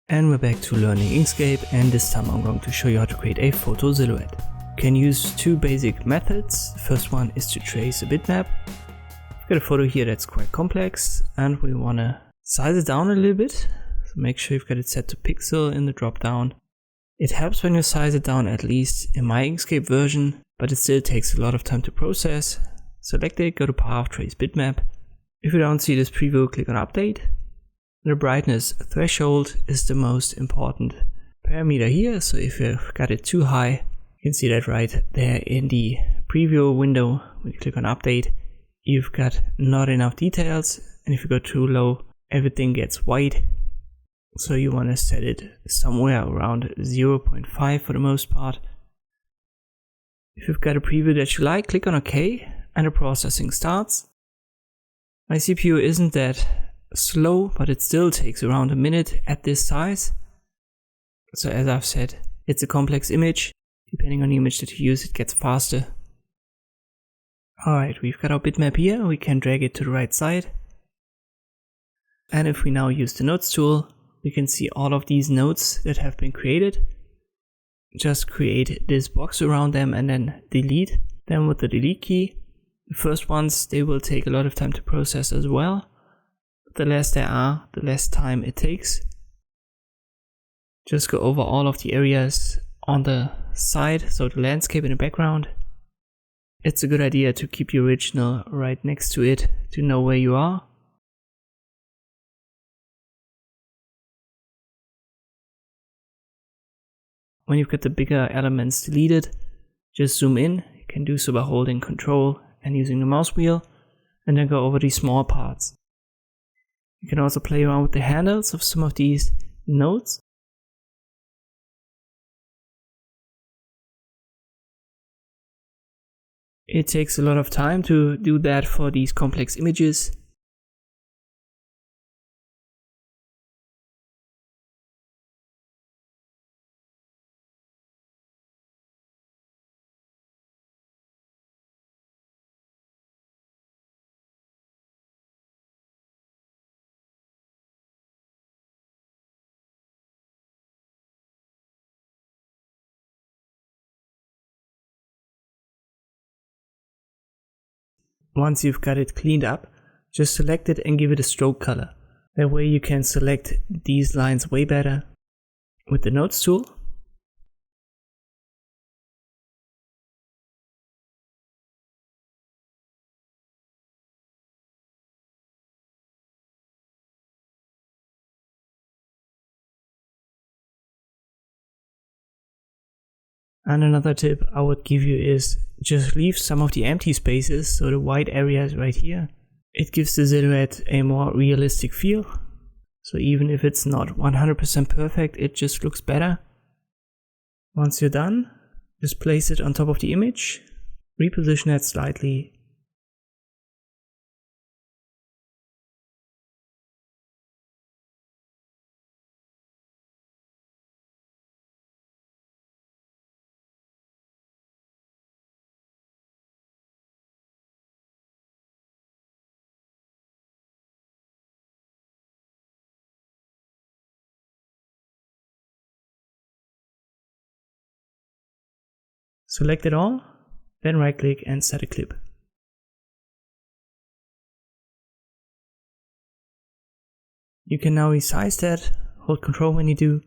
And we're back to learning Inkscape, and this time I'm going to show you how to create a photo silhouette. You can use two basic methods. The first one is to trace a bitmap. We've got a photo here that's quite complex and we want to size it down a little bit. So make sure you've got it set to pixel in the drop down. It helps when you size it down, at least in my Inkscape version, but it still takes a lot of time to process. Select it, go to Path, Trace Bitmap. If you don't see this preview, click on Update. The brightness threshold is the most important parameter here, so if you've got it too high, you can see that right there in the preview window. When you click on Update, you've got not enough details, and if you go too low, everything gets white. So you want to set it somewhere around 0.5 for the most part. If you've got a preview that you like, click on OK, and the processing starts. My CPU isn't that slow, but it still takes around a minute at this size. So as I've said, it's a complex image. Depending on the image that you use, it gets faster. Alright, we've got our bitmap here. We can drag it to the right side. And if we now use the nodes tool, we can see all of these nodes that have been created. Just create this box around them and then delete them with the delete key. The first ones, they will take a lot of time to process as well. The less there are, the less time it takes. Just go over all of the areas on the side, so the landscape in the background. It's a good idea to keep the original right next to it to know where you are. When you've got the bigger elements deleted, just zoom in. You can do so by holding Control and using the mouse wheel, and then go over these small parts. You can also play around with the handles of some of these nodes. It takes a lot of time to do that for these complex images. Once you've got it cleaned up, just select it and give it a stroke color. That way you can select these lines way better with the nodes tool. And another tip I would give you is just leave some of the empty spaces, so the white areas right here. It gives the silhouette a more realistic feel. So even if it's not 100% perfect, it just looks better. Once you're done, just place it on top of the image, reposition it slightly. Select it all, then right click and set a clip. You can now resize that, hold Control when you do.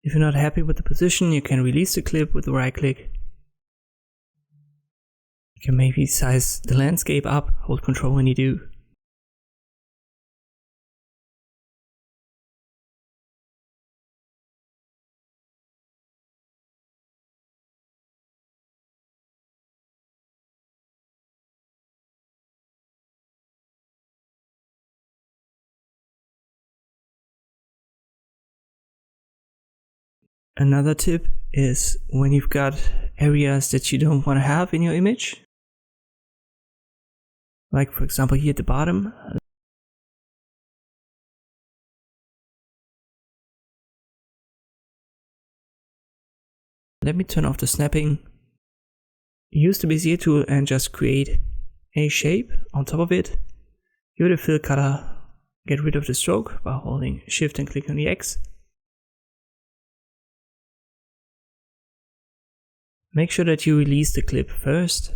If you're not happy with the position, you can release the clip with the right click. You can maybe size the landscape up, hold Control when you do. Another tip is when you've got areas that you don't want to have in your image, like for example here at the bottom. Let me turn off the snapping. Use the Bezier tool and just create a shape on top of it. Give it a fill color. Get rid of the stroke by holding Shift and click on the X. Make sure that you release the clip first.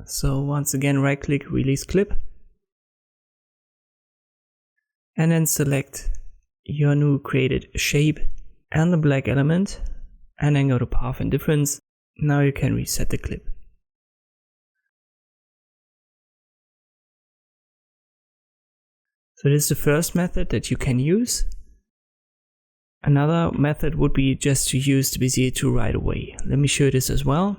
So once again, right click, release clip. And then select your new created shape and the black element. And then go to Path and Difference. Now you can reset the clip. So this is the first method that you can use. Another method would be just to use the Bezier tool right away. Let me show you this as well.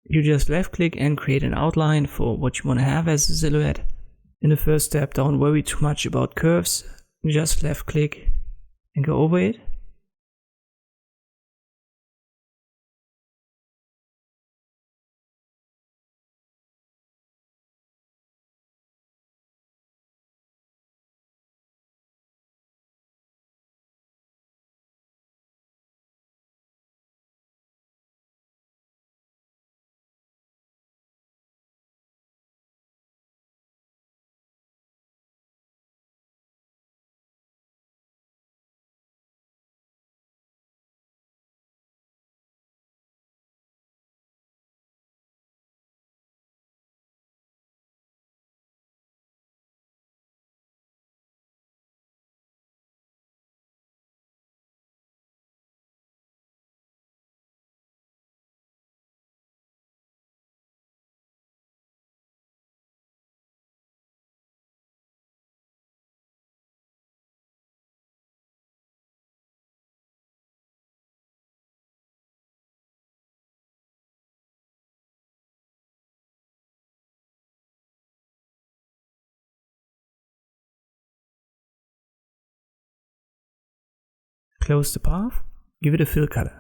You just left click and create an outline for what you want to have as a silhouette. In the first step, don't worry too much about curves. Just left click and go over it. Close the path, give it a fill color.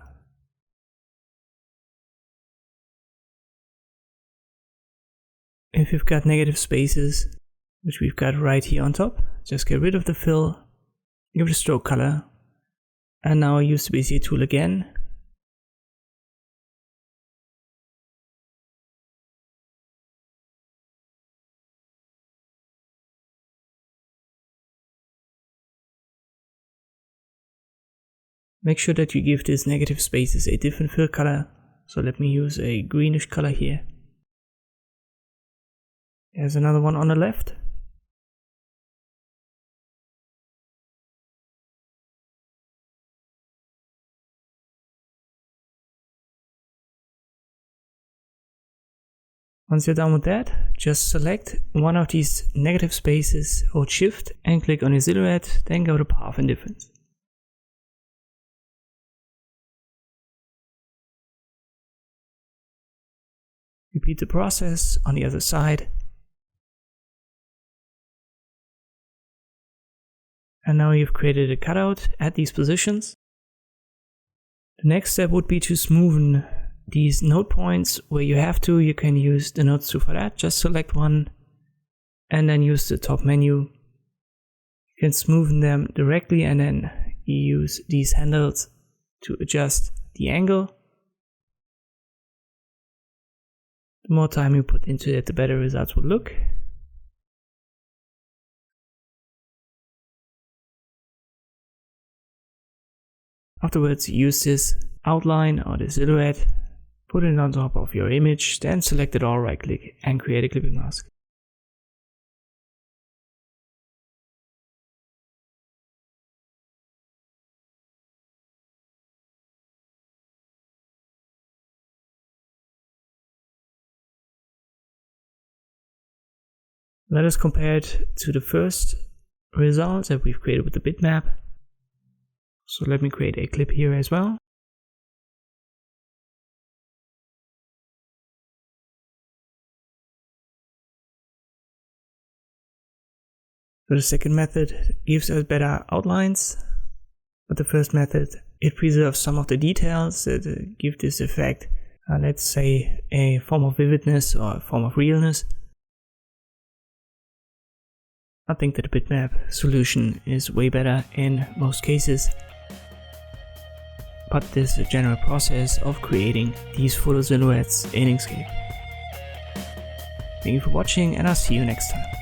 If you've got negative spaces, which we've got right here on top, just get rid of the fill, give it a stroke color, and now use the Bezier tool again. Make sure that you give these negative spaces a different fill color. So let me use a greenish color here. There's another one on the left. Once you're done with that, just select one of these negative spaces, hold Shift and click on your silhouette, then go to Path and Difference. Repeat the process on the other side. And now you've created a cutout at these positions. The next step would be to smoothen these node points. Where you have to, you can use the nodes tool for that. Just select one and then use the top menu. You can smoothen them directly and then use these handles to adjust the angle. The more time you put into it, the better results will look. Afterwards, use this outline or the silhouette, put it on top of your image, then select it all, right click and create a clipping mask. Let us compare it to the first result that we've created with the bitmap. So let me create a clip here as well. So the second method gives us better outlines, but the first method, it preserves some of the details that give this effect, let's say a form of vividness or a form of realness. I think that the bitmap solution is way better in most cases. but this is a general process of creating these photo silhouettes in Inkscape. Thank you for watching, and I'll see you next time.